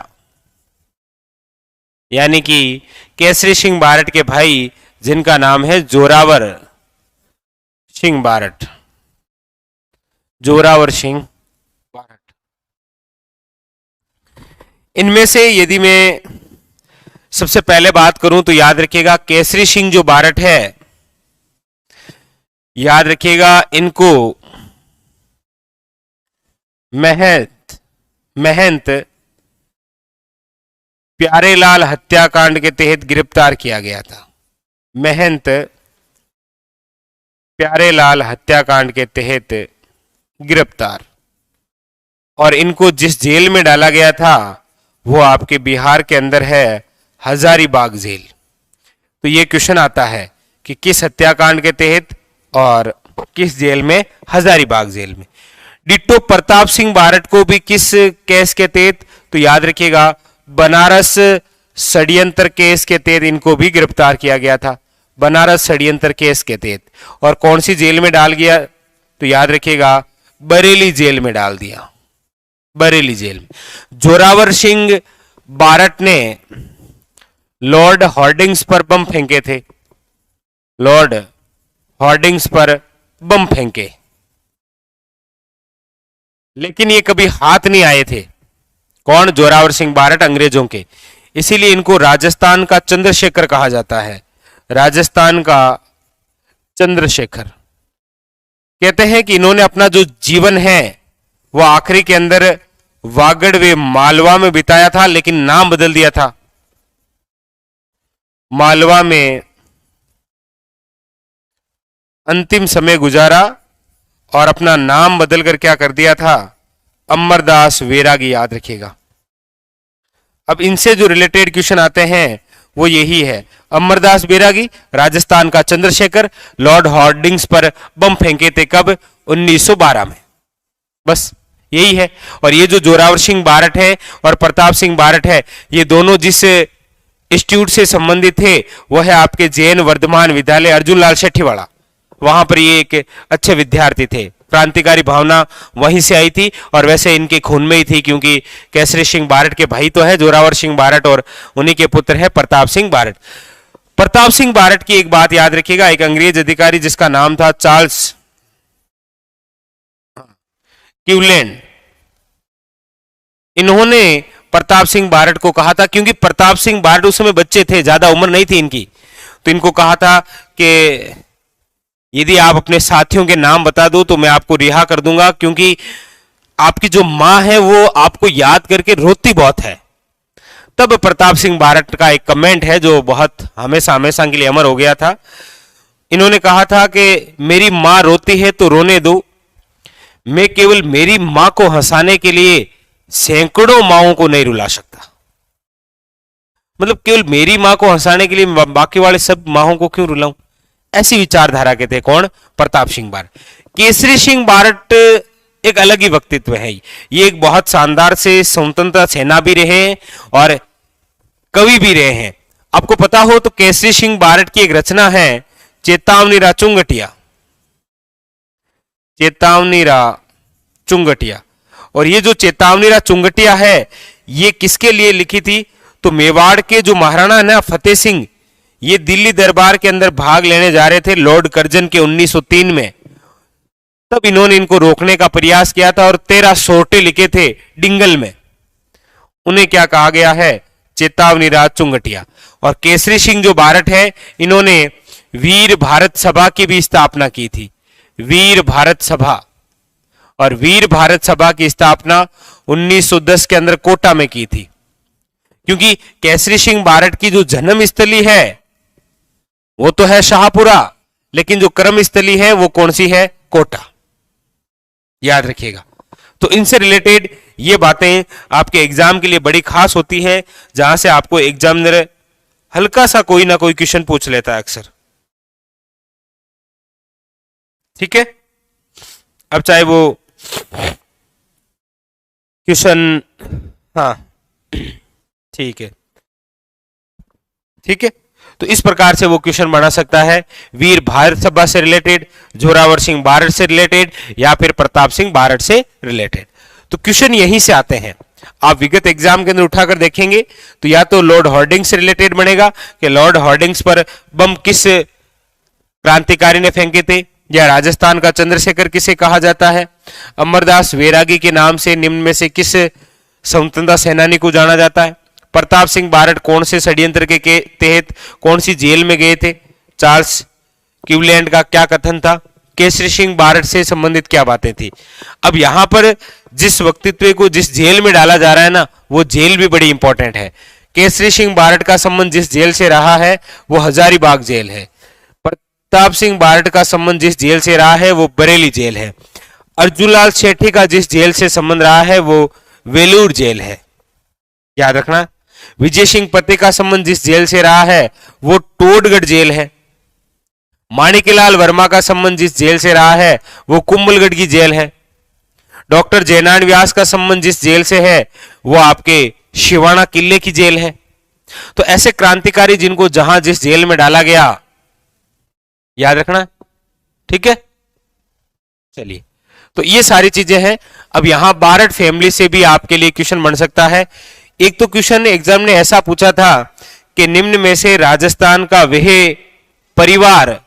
यानी कि केसरी सिंह बारट के भाई जिनका नाम है जोरावर सिंह बारट, जोरावर सिंह बारट। इनमें से यदि मैं सबसे पहले बात करूं तो याद रखिएगा केसरी सिंह जो बारट है, याद रखिएगा इनको महंत प्यारेलाल हत्याकांड के तहत गिरफ्तार किया गया था। महंत प्यारेलाल हत्याकांड के तहत गिरफ्तार, और इनको जिस जेल में डाला गया था वो आपके बिहार के अंदर है हजारीबाग जेल। तो ये क्वेश्चन आता है कि किस हत्याकांड के तहत और किस जेल में? हजारीबाग जेल में। डिट्टो प्रताप सिंह बारट को भी किस केस के तहत? तो याद रखिएगा बनारस षड्यंत्र केस के तहत इनको भी गिरफ्तार किया गया था, बनारस षड्यंत्र केस के तहत। और कौन सी जेल में डाल गया? तो याद रखिएगा बरेली जेल में डाल दिया, बरेली जेल में। जोरावर सिंह बारट ने लॉर्ड हॉर्डिंग्स पर बम फेंके थे, लॉर्ड हॉर्डिंग्स पर बम फेंके, लेकिन ये कभी हाथ नहीं आए थे। कौन? जोरावर सिंह बारट, अंग्रेजों के। इसीलिए इनको राजस्थान का चंद्रशेखर कहा जाता है, राजस्थान का चंद्रशेखर। कहते हैं कि इन्होंने अपना जो जीवन है वो आखिरी के अंदर वागड़ व मालवा में बिताया था, लेकिन नाम बदल दिया था। मालवा में अंतिम समय गुजारा और अपना नाम बदलकर क्या कर दिया था? अमरदास बैरागी, याद रखिएगा। अब इनसे जो रिलेटेड क्वेश्चन आते हैं वो यही है। अमरदास बैरागी, राजस्थान का चंद्रशेखर, लॉर्ड हॉर्डिंग्स पर बम फेंके थे कब? 1912 में। बस यही है। और ये जो जोरावर सिंह बारट है और प्रताप सिंह बारट है, ये दोनों जिस इंस्टीट्यूट से संबंधित थे वो है आपके जैन वर्धमान विद्यालय अर्जुन लाल शेट्टीवाड़ा। वहां पर ये एक अच्छे विद्यार्थी थे, क्रांतिकारी भावना वहीं से आई थी और वैसे इनके खून में ही थी, क्योंकि केसरी सिंह बारट के भाई तो है जोरावर सिंह बारट और उन्हीं के पुत्र है प्रताप सिंह बारट। प्रताप सिंह बारट की एक बात याद रखिएगा, एक अंग्रेज अधिकारी जिसका नाम था चार्ल्स क्यूलैंड, इन्होंने प्रताप सिंह बारट को कहा था, क्योंकि प्रताप सिंह बारट उस समय बच्चे थे, ज्यादा उम्र नहीं थी इनकी, तो इनको कहा था कि यदि आप अपने साथियों के नाम बता दो तो मैं आपको रिहा कर दूंगा, क्योंकि आपकी जो मां है वो आपको याद करके रोती बहुत है। तब प्रताप सिंह बारट का एक कमेंट है जो बहुत हमेशा हमेशा के लिए अमर हो गया था। इन्होंने कहा था कि मेरी मां रोती है तो रोने दो, मैं केवल मेरी मां को हंसाने के लिए सैकड़ों माओं को नहीं रुला सकता। मतलब केवल मेरी मां को हंसाने के लिए बाकी वाले सब माओं को क्यों रुलाऊं? ऐसी विचारधारा के थे। कौन? प्रताप सिंह बारट। केसरी सिंह बारट एक अलग ही व्यक्तित्व है। ये एक बहुत शानदार से स्वतंत्रता सेना भी रहे और कवि भी रहे हैं। आपको पता हो तो केसरी सिंह बारट की एक रचना है चेतावनी चुंगटिया, चेतावनी चुंगटिया। और ये जो चेतावनी चुंगटिया है ये किसके लिए लिखी थी? तो मेवाड़ के जो महाराणा है ना फतेह सिंह, ये दिल्ली दरबार के अंदर भाग लेने जा रहे थे लॉर्ड कर्जन के 1903 में। तब इन्होंने इनको रोकने का प्रयास किया था और 13 सोर्टे लिखे थे डिंगल में। उन्हें क्या कहा गया है? चेतावनी चुंगटिया। और केसरी सिंह जो बारट है इन्होंने वीर भारत सभा की भी स्थापना की थी, वीर भारत सभा। और वीर भारत सभा की स्थापना 1910 के अंदर कोटा में की थी, क्योंकि केसरी सिंह बारट की जो जन्म स्थली है वो तो है शाहपुरा, लेकिन जो कर्म स्थली है वो कौन सी है? कोटा। याद रखिएगा। तो इनसे रिलेटेड ये बातें आपके एग्जाम के लिए बड़ी खास होती हैं, जहां से आपको एग्जामिनर हल्का सा कोई ना कोई क्वेश्चन पूछ लेता है अक्सर। ठीक है, अब चाहे वो क्वेश्चन, हाँ ठीक है, ठीक है। तो इस प्रकार से वो क्वेश्चन बना सकता है, वीर भारत सभा से रिलेटेड, जोरावर सिंह बारट से रिलेटेड, या फिर प्रताप सिंह बारट से रिलेटेड। तो क्वेश्चन यहीं से आते हैं। आप विगत एग्जाम के अंदर उठाकर देखेंगे तो या तो लॉर्ड हॉर्डिंग्स से रिलेटेड बनेगा कि लॉर्ड हॉर्डिंग्स पर बम किस क्रांतिकारी ने फेंके थे, या राजस्थान का चंद्रशेखर किसे कहा जाता है, अमरदास वैरागी के नाम से निम्न में से किस स्वतंत्रता सेनानी को जाना जाता है, प्रताप सिंह बारट कौन से षड्यंत्र के तहत कौन सी जेल में गए थे, चार्ल्स क्यूलैंड का क्या कथन था, केसरी सिंह बारट से संबंधित क्या बातें थी। अब यहां पर जिस व्यक्तित्व को जिस जेल में डाला जा रहा है ना, वो जेल भी बड़ी इंपॉर्टेंट है। केसरी सिंह बारट का संबंध जिस जेल से रहा है वो हजारीबाग जेल है। प्रताप सिंह बारट का संबंध जिस जेल से रहा है वो बरेली जेल है। अर्जुनलाल सेठी का जिस जेल से संबंध रहा है वो वेलूर जेल है, याद रखना। विजय सिंह पते का संबंध जिस जेल से रहा है वो टोडगढ़ जेल है। माणिकलाल वर्मा का संबंध जिस जेल से रहा है वो कुंभलगढ़ की जेल है। डॉक्टर जयनारायण व्यास का संबंध जिस जेल से है वो आपके शिवाना किले की जेल है। तो ऐसे क्रांतिकारी जिनको जहां जिस जेल में डाला गया, याद रखना, ठीक है। चलिए, तो ये सारी चीजें हैं। अब यहां बारट फैमिली से भी आपके लिए क्वेश्चन बन सकता है। एक तो क्वेश्चन एग्जाम ने ऐसा पूछा था कि निम्न में से राजस्थान का वह परिवार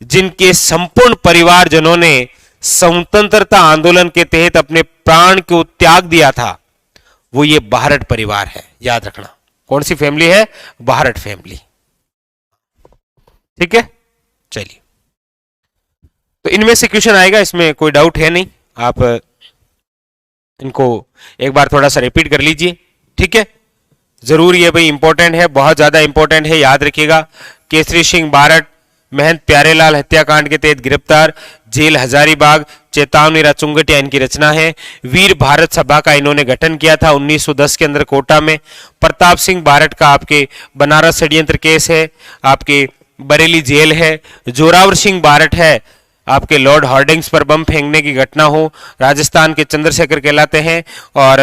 जिनके संपूर्ण परिवारजनों ने स्वतंत्रता आंदोलन के तहत अपने प्राण को त्याग दिया था, वो ये बारट परिवार है, याद रखना। कौन सी फैमिली है? बारट फैमिली, ठीक है। चलिए, तो इनमें से क्वेश्चन आएगा, इसमें कोई डाउट है नहीं। आप इनको एक बार थोड़ा सा रिपीट कर लीजिए, ठीक है। जरूर ये भाई इंपॉर्टेंट है, बहुत ज्यादा इंपॉर्टेंट है, याद रखिएगा। केसरी सिंह बारट महंत प्यारेलाल हत्याकांड के तहत गिरफ्तार, जेल हजारीबाग, चेतावनी राचुंगटिया इनकी रचना है। वीर भारत सभा का इन्होंने गठन किया था 1910 के अंदर कोटा में। प्रताप सिंह बारट का आपके बनारस षड्यंत्र केस है, आपके बरेली जेल है। जोरावर सिंह बारट है आपके लॉर्ड हॉर्डिंग्स पर बम फेंकने की घटना हो, राजस्थान के चंद्रशेखर कहलाते हैं और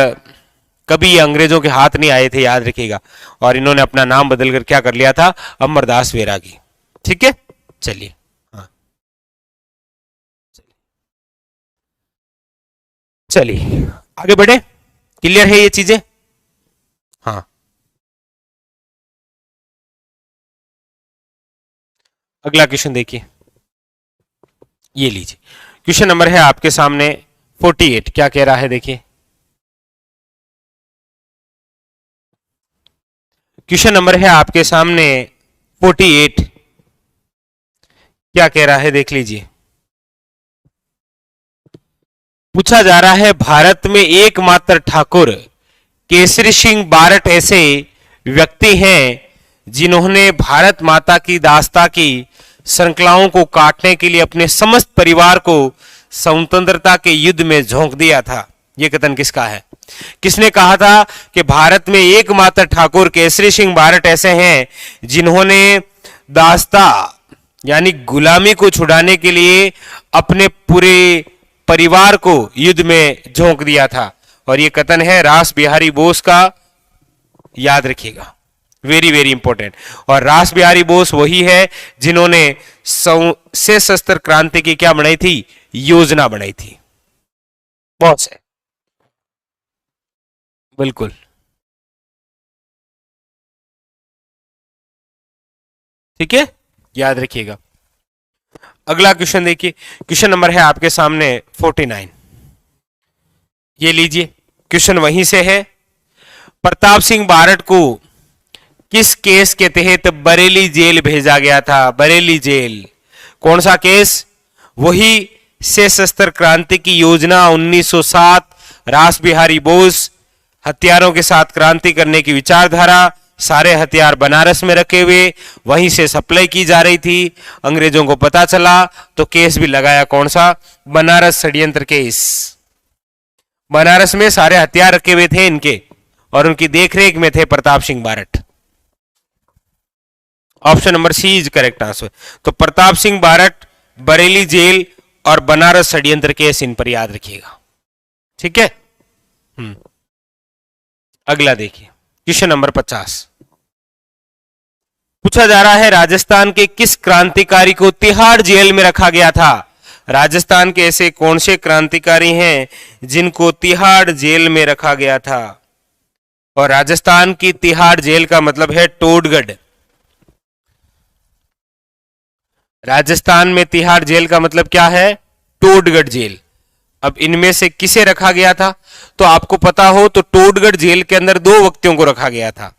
कभी ये अंग्रेजों के हाथ नहीं आए थे, याद रखिएगा। और इन्होंने अपना नाम बदलकर क्या कर लिया था? अमरदास वैरागी, ठीक है। चलिए, हाँ, चलिए आगे बढ़े। क्लियर है ये चीजें? हाँ, अगला क्वेश्चन देखिए, ये लीजिए। क्वेश्चन नंबर है आपके सामने 48। क्या कह रहा है देखिए, क्वेश्चन नंबर है आपके सामने 48। क्या कह रहा है देख लीजिए। पूछा जा रहा है, भारत में एकमात्र ठाकुर केसरी सिंह बारट ऐसे व्यक्ति हैं जिन्होंने भारत माता की दास्ता की श्रृंखलाओं को काटने के लिए अपने समस्त परिवार को स्वतंत्रता के युद्ध में झोंक दिया था। यह कथन किसका है? किसने कहा था कि भारत में एकमात्र ठाकुर केसरी सिंह बारट ऐसे हैं जिन्होंने दास्ता यानी गुलामी को छुड़ाने के लिए अपने पूरे परिवार को युद्ध में झोंक दिया था? और यह कथन है रास बिहारी बोस का, याद रखिएगा, वेरी वेरी इंपॉर्टेंट। और रास बिहारी बोस वही है जिन्होंने सशस्त्र क्रांति की क्या बनाई थी? योजना बनाई थी। बहुत से, बिल्कुल, ठीक है, याद रखिएगा। अगला क्वेश्चन देखिए, क्वेश्चन नंबर है आपके सामने 49। ये लीजिए, क्वेश्चन वहीं से है। प्रताप सिंह बारट को किस केस के तहत बरेली जेल भेजा गया था? बरेली जेल, कौन सा केस? वही सशस्त्र क्रांति की योजना 1907, रास बिहारी बोस, हथियारों के साथ क्रांति करने की विचारधारा, सारे हथियार बनारस में रखे हुए, वहीं से सप्लाई की जा रही थी। अंग्रेजों को पता चला तो केस भी लगाया, कौन सा? बनारस षड्यंत्र केस। बनारस में सारे हथियार रखे हुए थे इनके और उनकी देखरेख में थे Pratap Singh Barhat. Option number C is correct answer. तो प्रताप सिंह बारट, बरेली जेल और बनारस षड्यंत्र केस, इन पर याद रखिएगा, ठीक है। अगला देखिए, क्वेश्चन नंबर 50। पूछा जा रहा है, राजस्थान के किस क्रांतिकारी को तिहाड़ जेल में रखा गया था? राजस्थान के ऐसे कौन से क्रांतिकारी हैं जिनको तिहाड़ जेल में रखा गया था? और राजस्थान की तिहाड़ जेल का मतलब है टोडगढ़। राजस्थान में तिहाड़ जेल का मतलब क्या है? टोडगढ़ जेल। अब इनमें से किसे रखा गया था? तो आपको पता हो तो टोडगढ़ जेल के अंदर दो व्यक्तियों को रखा गया था।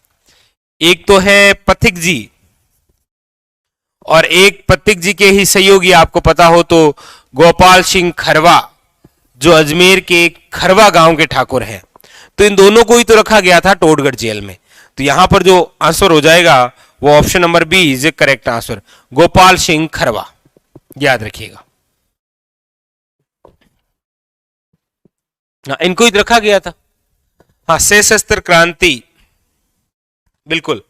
एक तो है पथिक जी और एक पथिक जी के ही सहयोगी आपको पता हो तो गोपाल सिंह खरवा, जो अजमेर के खरवा गांव के ठाकुर हैं। तो इन दोनों को ही तो रखा गया था टोडगढ़ जेल में। तो यहां पर जो आंसर हो जाएगा वो option number B is a correct answer, Gopal Singh Kharwa, याद रखिएगा। इनको ही रखा गया था। हाँ, सशस्त्र क्रांति, बिल्कुल।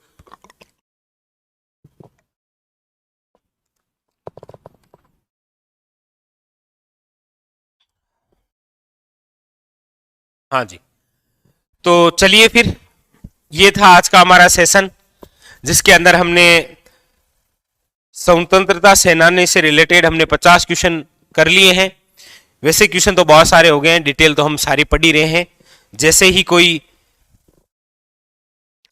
हाँ जी, तो चलिए फिर, ये था आज का हमारा सेशन जिसके अंदर हमने स्वतंत्रता सेनानी से रिलेटेड हमने 50 क्वेश्चन कर लिए हैं। वैसे क्वेश्चन तो बहुत सारे हो गए हैं, डिटेल तो हम सारी पढ़ ही रहे हैं। जैसे ही कोई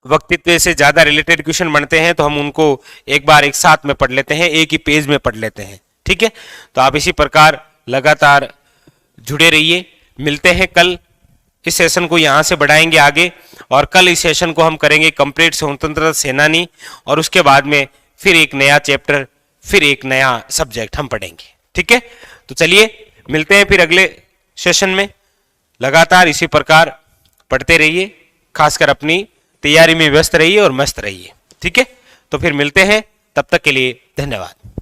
व्यक्तित्व से ज्यादा रिलेटेड क्वेश्चन बनते हैं तो हम उनको एक बार एक साथ में पढ़ लेते हैं, एक ही पेज में पढ़ लेते हैं। ठीक है, तो आप इसी प्रकार लगातार जुड़े रहिए। मिलते हैं कल, इस सेशन को यहां से बढ़ाएंगे आगे, और कल इस सेशन को हम करेंगे कंप्लीट स्वतंत्रता सेनानी, और उसके बाद में फिर एक नया चैप्टर, फिर एक नया सब्जेक्ट हम पढ़ेंगे। ठीक है, तो चलिए मिलते हैं फिर अगले सेशन में। लगातार इसी प्रकार पढ़ते रहिए, खासकर अपनी तैयारी में व्यस्त रहिए और मस्त रहिए। ठीक है, तो फिर मिलते हैं, तब तक के लिए धन्यवाद।